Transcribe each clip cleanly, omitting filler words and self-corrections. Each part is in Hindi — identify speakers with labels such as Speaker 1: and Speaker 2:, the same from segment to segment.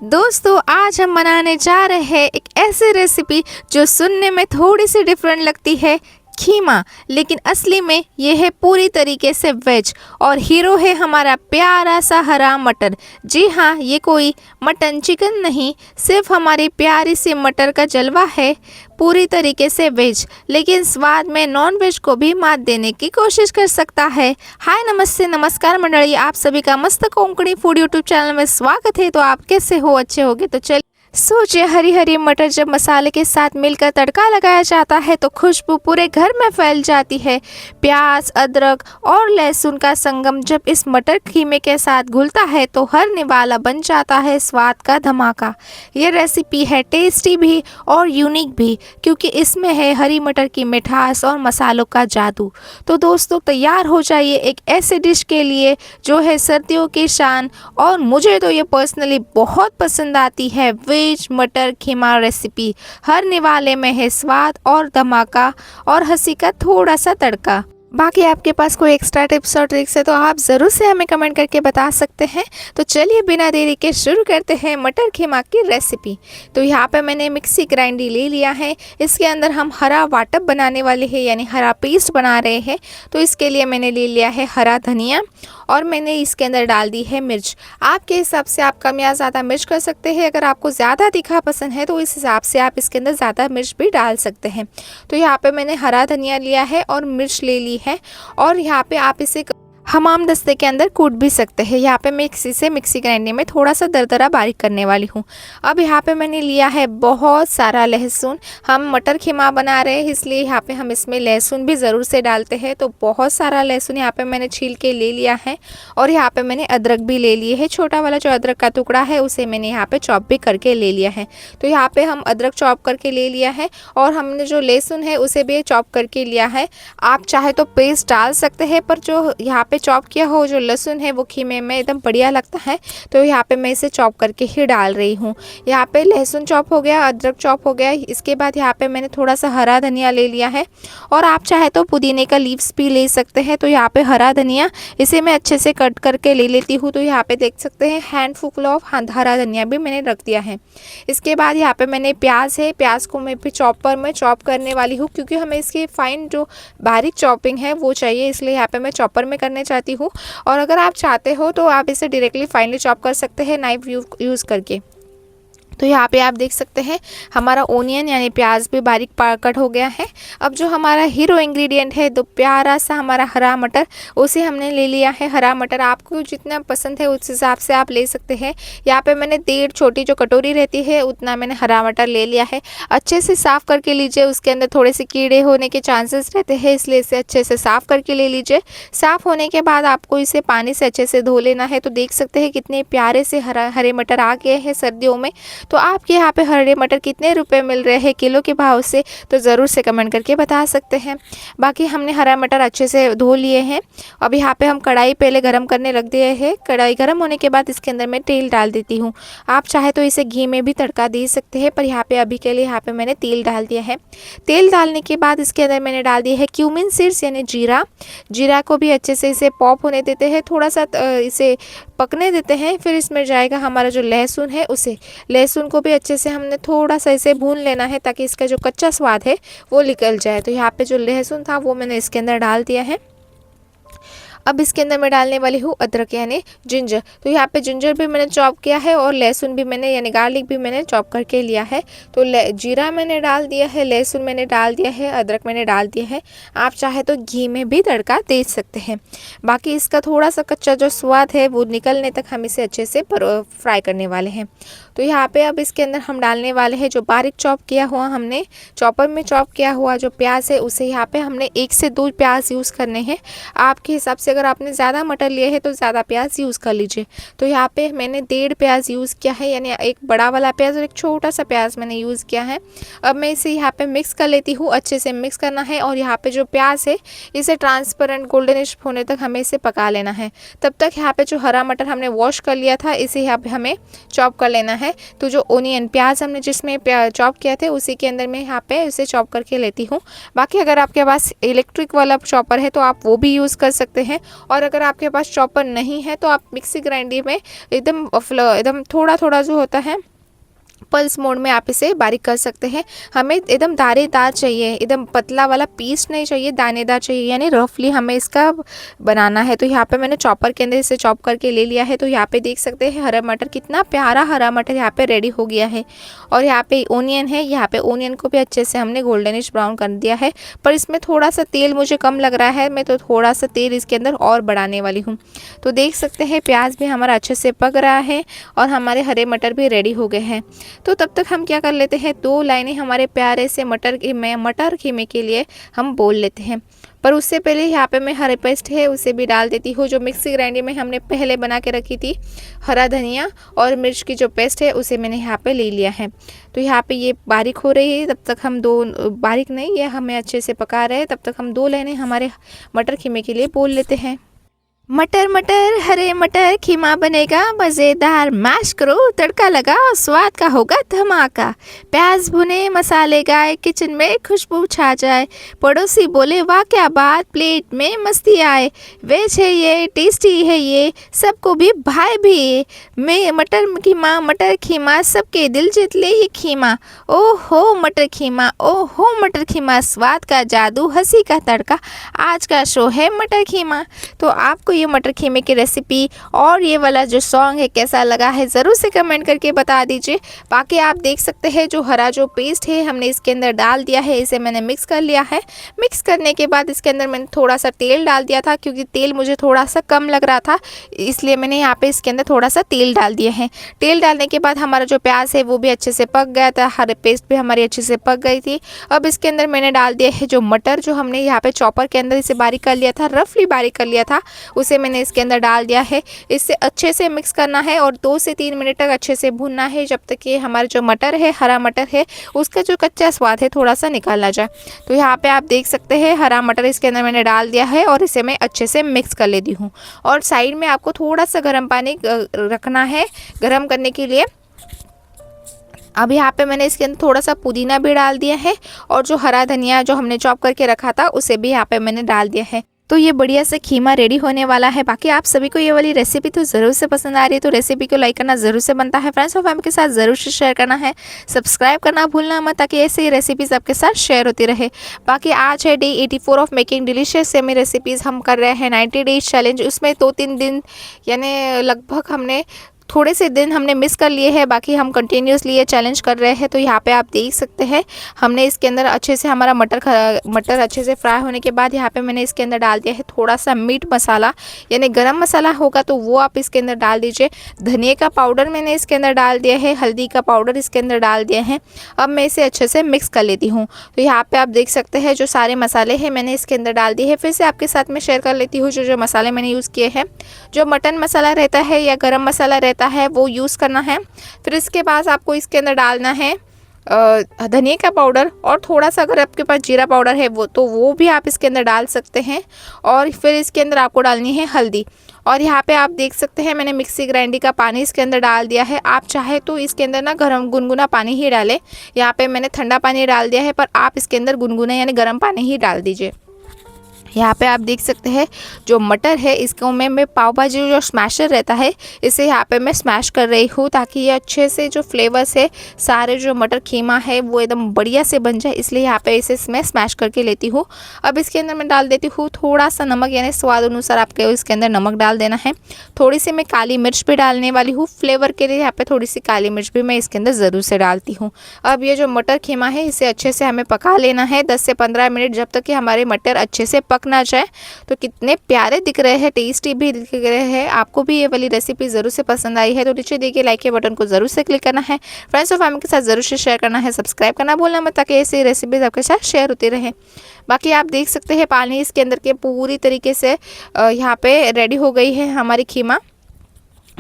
Speaker 1: दोस्तों आज हम बनाने जा रहे हैं एक ऐसी रेसिपी जो सुनने में थोड़ी सी डिफरेंट लगती है, खीमा, लेकिन असली में ये है पूरी तरीके से वेज और हीरो है हमारा प्यारा सा हरा मटर। जी हाँ, ये कोई मटन चिकन नहीं, सिर्फ हमारी प्यारी सी मटर का जलवा है। पूरी तरीके से वेज लेकिन स्वाद में नॉन वेज को भी मात देने की कोशिश कर सकता है। हाय नमस्ते नमस्कार मंडली, आप सभी का मस्त कोंकणी फूड यूट्यूब चैनल में स्वागत है। तो आप कैसे हो? अच्छे होगे तो चलिए। सोचिए, हरी हरी मटर जब मसाले के साथ मिलकर तड़का लगाया जाता है तो खुशबू पूरे घर में फैल जाती है। प्याज, अदरक और लहसुन का संगम जब इस मटर खीमे के साथ घुलता है तो हर निवाला बन जाता है स्वाद का धमाका। ये रेसिपी है टेस्टी भी और यूनिक भी क्योंकि इसमें है हरी मटर की मिठास और मसालों का जादू। तो दोस्तों तैयार हो जाइए एक ऐसे डिश के लिए जो है सर्दियों की शान, और मुझे तो ये पर्सनली बहुत पसंद आती है। वेज मटर खीमा रेसिपी हर निवाले में है स्वाद और धमाका और हंसी का थोड़ा सा तड़का। बाकी आपके पास कोई एक्स्ट्रा टिप्स और ट्रिक्स है तो आप ज़रूर से हमें कमेंट करके बता सकते हैं। तो चलिए बिना देरी के शुरू करते हैं मटर खीमा की रेसिपी। तो यहाँ पे मैंने मिक्सी ग्राइंडी ले लिया है। इसके अंदर हम हरा वाटप बनाने वाले हैं, यानी हरा पेस्ट बना रहे हैं। तो इसके लिए मैंने ले लिया है हरा धनिया और मैंने इसके अंदर डाल दी है मिर्च। आपके हिसाब से आप कम या ज़्यादा मिर्च कर सकते हैं। अगर आपको ज़्यादा तीखा पसंद है तो इस हिसाब से आप इसके अंदर ज़्यादा मिर्च भी डाल सकते हैं। तो यहाँ पे मैंने हरा धनिया लिया है और मिर्च ले ली है, और यहाँ पे आप इसे हमाम दस्ते के अंदर कूट भी सकते हैं। यहाँ पे मैं मिक्सी ग्राइंडर में थोड़ा सा दरदरा बारीक करने वाली हूँ। अब यहाँ पे मैंने लिया है बहुत सारा लहसुन। हम मटर खीमा बना रहे हैं इसलिए यहाँ पे हम इसमें लहसुन भी ज़रूर से डालते हैं। तो बहुत सारा लहसुन यहाँ पे मैंने छील के ले लिया है, और यहाँ पे मैंने अदरक भी ले लिए है। छोटा वाला जो अदरक का टुकड़ा है उसे मैंने यहाँ पे चॉप भी करके ले लिया है। तो यहाँ पे हम अदरक चॉप करके ले लिया है, और हमने जो लहसुन है उसे भी चॉप करके लिया है। आप चाहे तो पेस्ट डाल सकते हैं, पर जो यहाँ पे चॉप किया हो जो लहसुन है वो खीमे में एकदम बढ़िया लगता है। तो यहाँ पे मैं इसे चॉप करके ही डाल रही हूँ। यहाँ पे लहसुन चॉप हो गया, अदरक चॉप हो गया। इसके बाद यहाँ पे मैंने थोड़ा सा हरा धनिया ले लिया है, और आप चाहे तो पुदीने का लीव्स भी ले सकते हैं। तो यहाँ पे हरा धनिया इसे मैं अच्छे से कट करके ले लेती हूँ। तो यहाँ पे देख सकते हैं हैंडफुल ऑफ हरा धनिया भी मैंने रख दिया है। इसके बाद यहाँ पे मैंने प्याज है, प्याज को मैं भी चॉपर में चॉप करने वाली हूँ क्योंकि हमें इसकी फाइन जो बारीक चॉपिंग है वो चाहिए, इसलिए यहाँ पे मैं चॉपर में करने चाहती हूँ। और अगर आप चाहते हो तो आप इसे डायरेक्टली फाइनली चॉप कर सकते हैं नाइफ यूज़ करके। तो यहाँ पे आप देख सकते हैं हमारा ओनियन यानी प्याज भी बारीक कट हो गया है। अब जो हमारा हीरो इंग्रेडिएंट है तो प्यारा सा हमारा हरा मटर, उसे हमने ले लिया है। हरा मटर आपको जितना पसंद है उस हिसाब से आप ले सकते हैं। यहाँ पे मैंने 1.5 छोटी जो कटोरी रहती है उतना मैंने हरा मटर ले लिया है। अच्छे से साफ़ करके लीजिए, उसके अंदर थोड़े से कीड़े होने के चांसेस रहते हैं, इसलिए इसे अच्छे से साफ़ करके ले लीजिए। साफ़ होने के बाद आपको इसे पानी से अच्छे से धो लेना है। तो देख सकते हैं कितने प्यारे से हरे मटर आ गए हैं सर्दियों में। तो आपके यहाँ पे हरे मटर कितने रुपए मिल रहे हैं किलो के भाव से, तो ज़रूर से कमेंट करके बता सकते हैं। बाकी हमने हरा मटर अच्छे से धो लिए हैं। अब यहाँ पे हम कढ़ाई पहले गरम करने रख दिए हैं। कढ़ाई गरम होने के बाद इसके अंदर मैं तेल डाल देती हूँ। आप चाहे तो इसे घी में भी तड़का दे सकते हैं, पर यहाँ पे अभी के लिए यहाँ पे मैंने तेल डाल दिया है। तेल डालने के बाद इसके अंदर मैंने डाल दिया है क्यूमिन सीड्स यानी जीरा। जीरा को भी अच्छे से इसे पॉप होने देते हैं, थोड़ा सा इसे पकने देते हैं। फिर इसमें जाएगा हमारा जो लहसुन है, उसे लहसुन को भी अच्छे से हमने थोड़ा सा इसे भून लेना है ताकि इसका जो कच्चा स्वाद है वो निकल जाए। तो यहाँ पे जो लहसुन था वो मैंने इसके अंदर डाल दिया है। अब इसके अंदर मैं डालने वाली हूँ अदरक यानी जिंजर। तो यहाँ पे जिंजर भी मैंने चॉप किया है और लहसुन भी मैंने यानी गार्लिक भी मैंने चॉप करके लिया है। तो जीरा मैंने डाल दिया है, लहसुन मैंने डाल दिया है, अदरक मैंने डाल दिया है। आप चाहे तो घी में भी तड़का दे सकते हैं। बाकी इसका थोड़ा सा कच्चा जो स्वाद है वो निकलने तक हम इसे अच्छे से फ्राई करने वाले हैं। तो यहाँ पे अब इसके अंदर हम डालने वाले हैं जो बारीक चॉप किया हुआ, हमने चॉपर में चॉप किया हुआ जो प्याज है उसे यहाँ पे हमने 1 से 2 प्याज यूज़ करने हैं। आपके हिसाब से अगर आपने ज़्यादा मटर लिए है तो ज़्यादा प्याज यूज़ कर लीजिए। तो यहाँ पे मैंने 1.5 प्याज यूज़ किया है, यानी एक बड़ा वाला प्याज और एक छोटा सा प्याज मैंने यूज़ किया है। अब मैं इसे यहाँ पे मिक्स कर लेती हूँ। अच्छे से मिक्स करना है, और यहाँ पे जो प्याज है इसे ट्रांसपेरेंट गोल्डनिश होने तक हमें इसे पका लेना है। तब तक यहाँ पे जो हरा मटर हमने वॉश कर लिया था इसे यहाँ पे हमें चॉप कर लेना है। तो जो ओनियन प्याज हमने जिसमें चॉप किया थे उसी के अंदर मैं यहाँ पे इसे चॉप करके लेती हूँ। बाकी अगर आपके पास इलेक्ट्रिक वाला चॉपर है तो आप वो भी यूज़ कर सकते हैं। और अगर आपके पास चॉपर नहीं है तो आप मिक्सी ग्राइंडर में एकदम थोड़ा थोड़ा जो होता है पल्स मोड में आप इसे बारीक कर सकते हैं। हमें एकदम दानेदार चाहिए, एकदम पतला वाला पीस नहीं चाहिए, दानेदार चाहिए, यानी रफली हमें इसका बनाना है। तो यहाँ पे मैंने चॉपर के अंदर इसे चॉप करके ले लिया है। तो यहाँ पे देख सकते हैं हरा मटर, कितना प्यारा हरा मटर यहाँ पे रेडी हो गया है। और यहाँ पे ओनियन है, यहाँ पे ओनियन को भी अच्छे से हमने गोल्डनिश ब्राउन कर दिया है, पर इसमें थोड़ा सा तेल मुझे कम लग रहा है, मैं तो थोड़ा सा तेल इसके अंदर और बढ़ाने वाली हूँ। तो देख सकते हैं प्याज भी हमारा अच्छे से पक रहा है और हमारे हरे मटर भी रेडी हो गए हैं। तो तब तक हम क्या कर लेते हैं, 2 लाइनें हमारे प्यारे से मटर कीमे के लिए हम बोल लेते हैं। पर उससे पहले यहाँ पे मैं हरे पेस्ट है उसे भी डाल देती हूँ, जो मिक्सी ग्राइंडर में हमने पहले बना के रखी थी। हरा धनिया और मिर्च की जो पेस्ट है उसे मैंने यहाँ पे ले लिया है। तो यहाँ पे ये बारीक हो रही है, तब तक हम बारीक नहीं, ये हमें अच्छे से पका रहे हैं, तब तक हम 2 लाइनें हमारे मटर कीमे के लिए बोल लेते हैं। मटर मटर हरे मटर खीमा बनेगा मज़ेदार, मैश करो तड़का लगाओ स्वाद का होगा धमाका। प्याज भुने मसाले गाए किचन में खुशबू छा जाए, पड़ोसी बोले वाह क्या बात, प्लेट में मस्ती आए। वेज है ये टेस्टी है ये, सबको भी भाई भी, मैं मटर खीमा सबके दिल जीत ले ये खीमा। ओहो मटर खीमा, ओहो मटर खीमा, स्वाद का जादू हंसी का तड़का, आज का शो है मटर खीमा। तो आपको ये मटर खीमे की रेसिपी और ये वाला जो सॉन्ग है कैसा लगा है ज़रूर से कमेंट करके बता दीजिए। बाकी आप देख सकते हैं जो हरा जो पेस्ट है हमने इसके अंदर डाल दिया है, इसे मैंने मिक्स कर लिया है। मिक्स करने के बाद इसके अंदर मैंने थोड़ा सा तेल डाल दिया था, क्योंकि तेल मुझे थोड़ा सा कम लग रहा था, इसलिए मैंने यहाँ पे इसके अंदर थोड़ा सा तेल डाल दिया है। तेल डालने के बाद हमारा जो प्याज है वो भी अच्छे से पक गया था, हरे पेस्ट भी हमारी अच्छे से पक गई थी। अब इसके अंदर मैंने डाल दिया है जो मटर, जो हमने यहाँ पे चॉपर के अंदर इसे बारीक कर लिया था, रफली बारीक कर लिया था, उसे मैंने इसके अंदर डाल दिया है। इससे अच्छे से मिक्स करना है और 2 से 3 मिनट तक अच्छे से भूनना है, जब तक कि हमारा जो मटर है, हरा मटर है, उसका जो कच्चा स्वाद है थोड़ा सा निकाल ना जाए। तो यहाँ पे आप देख सकते हैं हरा मटर इसके अंदर मैंने डाल दिया है और इसे मैं अच्छे से मिक्स कर लेती हूँ। और साइड में आपको थोड़ा सा गर्म पानी रखना है गर्म करने के लिए। अब यहाँ पे मैंने इसके अंदर थोड़ा सा पुदीना भी डाल दिया है और जो हरा धनिया जो हमने चॉप करके रखा था उसे भी यहाँ पे मैंने डाल दिया है। तो ये बढ़िया से खीमा रेडी होने वाला है। बाकी आप सभी को ये वाली रेसिपी तो ज़रूर से पसंद आ रही है, तो रेसिपी को लाइक करना ज़रूर से बनता है, फ्रेंड्स और फैमिली के साथ ज़रूर से शेयर करना है, सब्सक्राइब करना भूलना मत, ताकि ऐसे ही रेसिपीज़ आपके साथ शेयर होती रहे। बाकी आज है day 84 of making delicious semi recipes. हम कर रहे हैं 90 डेज चैलेंज, उसमें 2-3 दिन यानी लगभग हमने थोड़े से दिन हमने मिस कर लिए हैं, बाकी हम कंटिन्यूसली ये चैलेंज कर रहे हैं। तो यहाँ पे आप देख सकते हैं हमने इसके अंदर अच्छे से हमारा मटर अच्छे से फ्राई होने के बाद यहाँ पे मैंने इसके अंदर डाल दिया है थोड़ा सा मीट मसाला, यानी गरम मसाला होगा तो वो आप इसके अंदर डाल दीजिए। धनिया का पाउडर मैंने इसके अंदर डाल दिया है, हल्दी का पाउडर इसके अंदर डाल दिया है। अब मैं इसे अच्छे से मिक्स कर लेती हूँ। तो यहाँ पर आप देख सकते हैं जो सारे मसाले हैं मैंने इसके अंदर डाल दिए हैं। फिर से आपके साथ में शेयर कर लेती हूँ जो मसाले मैंने यूज़ किए हैं। जो मटन मसाला रहता है या गरम मसाला रहता है वो यूज़ करना है। फिर इसके बाद आपको इसके अंदर डालना है धनिया का पाउडर, और थोड़ा सा अगर आपके पास जीरा पाउडर है वो भी आप इसके अंदर डाल सकते हैं। और फिर इसके अंदर आपको डालनी है हल्दी। और यहाँ पे आप देख सकते हैं मैंने मिक्सी ग्राइंडर का पानी इसके अंदर डाल दिया है। आप चाहे तो इसके अंदर ना गर्म गुनगुना पानी ही डालें, यहाँ पे मैंने ठंडा पानी डाल दिया है, पर आप इसके अंदर गुनगुना यानी गर्म पानी ही डाल दीजिए। यहाँ पे आप देख सकते हैं जो मटर है इसको मैं पाव भाजी जो स्मैशर रहता है इसे यहाँ पे मैं स्मैश कर रही हूँ, ताकि ये अच्छे से जो फ्लेवर्स है सारे जो मटर खीमा है वो एकदम बढ़िया से बन जाए, इसलिए यहाँ पे इसे मैं स्मैश करके लेती हूँ। अब इसके अंदर मैं डाल देती हूँ थोड़ा सा नमक, यानी स्वाद अनुसार आपके इसके अंदर नमक डाल देना है। थोड़ी सी मैं काली मिर्च भी डालने वाली हूँ फ्लेवर के लिए, यहाँ पे थोड़ी सी काली मिर्च भी मैं इसके अंदर ज़रूर से डालती हूँ। अब ये जो मटर खीमा है इसे अच्छे से हमें पका लेना है 10 से 15 मिनट, जब तक कि हमारे मटर अच्छे से पक ना जाए। तो कितने प्यारे दिख रहे हैं, टेस्टी भी दिख रहे हैं। आपको भी ये वाली रेसिपी ज़रूर से पसंद आई है तो नीचे देखिए लाइक के बटन को ज़रूर से क्लिक करना है, फ्रेंड्स और फैमिली के साथ ज़रूर से शेयर करना है, सब्सक्राइब करना भूलना मत, ताकि ऐसी रेसिपीज़ आपके साथ शेयर होती रहे। बाकी आप देख सकते हैं पानी इसके अंदर के पूरी तरीके से यहाँ पे रेडी हो गई है हमारी खीमा।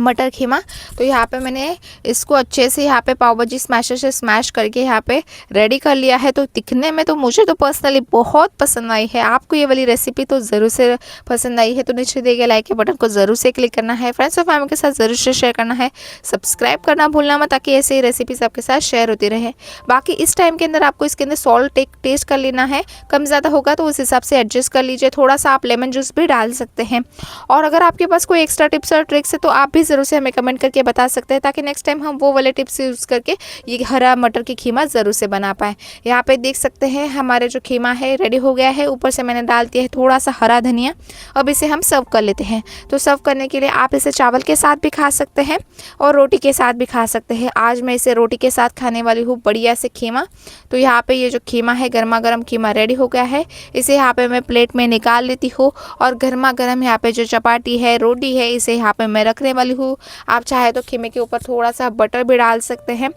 Speaker 1: मटर खीमा। तो यहाँ पे मैंने इसको अच्छे से यहाँ पे पाव भाजी स्मैशर से स्मैश करके यहाँ पे रेडी कर लिया है। तो दिखने में तो मुझे तो पर्सनली बहुत पसंद आई है। आपको ये वाली रेसिपी तो ज़रूर से पसंद आई है तो नीचे दिए गए लाइक के बटन को ज़रूर से क्लिक करना है, फ्रेंड्स और फैमिली के साथ ज़रूर से शेयर करना है, सब्सक्राइब करना भूलना मत ताकि ऐसे ही रेसिपीज आपके साथ शेयर होती रहे। बाकी इस टाइम के अंदर आपको इसके अंदर सॉल्ट टेस्ट कर लेना है, कम ज़्यादा होगा तो उस हिसाब से एडजस्ट कर लीजिए। थोड़ा सा आप लेमन जूस भी डाल सकते हैं। और अगर आपके पास कोई एक्स्ट्रा टिप्स और ट्रिक्स है तो आप भी ज़रूर से हमें कमेंट करके बता सकते हैं ताकि नेक्स्ट टाइम हम वो वाले टिप्स यूज़ करके ये हरा मटर की खीमा ज़रूर से बना पाएँ। यहाँ पे देख सकते हैं हमारे जो खीमा है रेडी हो गया है। ऊपर से मैंने डाल दिया है थोड़ा सा हरा धनिया। अब इसे हम सर्व कर लेते हैं। तो सर्व करने के लिए आप इसे चावल के साथ भी खा सकते हैं और रोटी के साथ भी खा सकते हैं। आज मैं इसे रोटी के साथ खाने वाली हूँ बढ़िया से खीमा। तो यहाँ पे ये जो खीमा है गर्मा गर्म खीमा रेडी हो गया है। इसे यहाँ पे मैं प्लेट में निकाल लेती हूँ और गर्मा गर्म यहाँ पे जो चपाती है रोटी है इसे यहाँ पे मैं रखने वाली हूँ। आप चाहे तो खीमे के ऊपर थोड़ा सा बटर भी डाल सकते हैं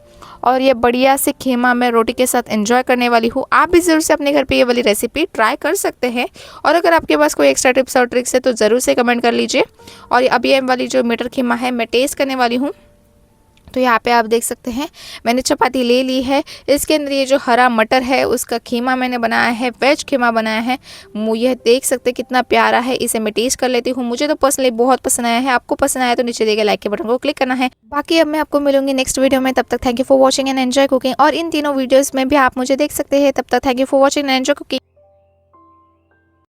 Speaker 1: और ये बढ़िया से खीमा मैं रोटी के साथ एंजॉय करने वाली हूँ। आप भी ज़रूर से अपने घर पे ये वाली रेसिपी ट्राई कर सकते हैं। और अगर आपके पास कोई एक्स्ट्रा टिप्स और ट्रिक्स है तो ज़रूर से कमेंट कर लीजिए। और अब ये वाली जो मटर खीमा है मैं टेस्ट करने वाली हूँ। तो यहाँ पे आप देख सकते हैं मैंने चपाती ले ली है। इसके अंदर ये जो हरा मटर है उसका खीमा मैंने बनाया है, वेज खीमा बनाया है। ये देख सकते हैं कितना प्यारा है। इसे मैं टेस्ट कर लेती हूँ। मुझे तो पर्सनली बहुत पसंद आया है। आपको पसंद आया तो नीचे दिए गए लाइक के बटन को क्लिक करना है। बाकी अब मैं आपको मिलूंगी नेक्स्ट वीडियो में। तब तक thank you for watching and enjoy cooking. और इन तीनों वीडियोज़ में भी आप मुझे देख सकते हैं। तब तक thank you for watching and enjoy cooking.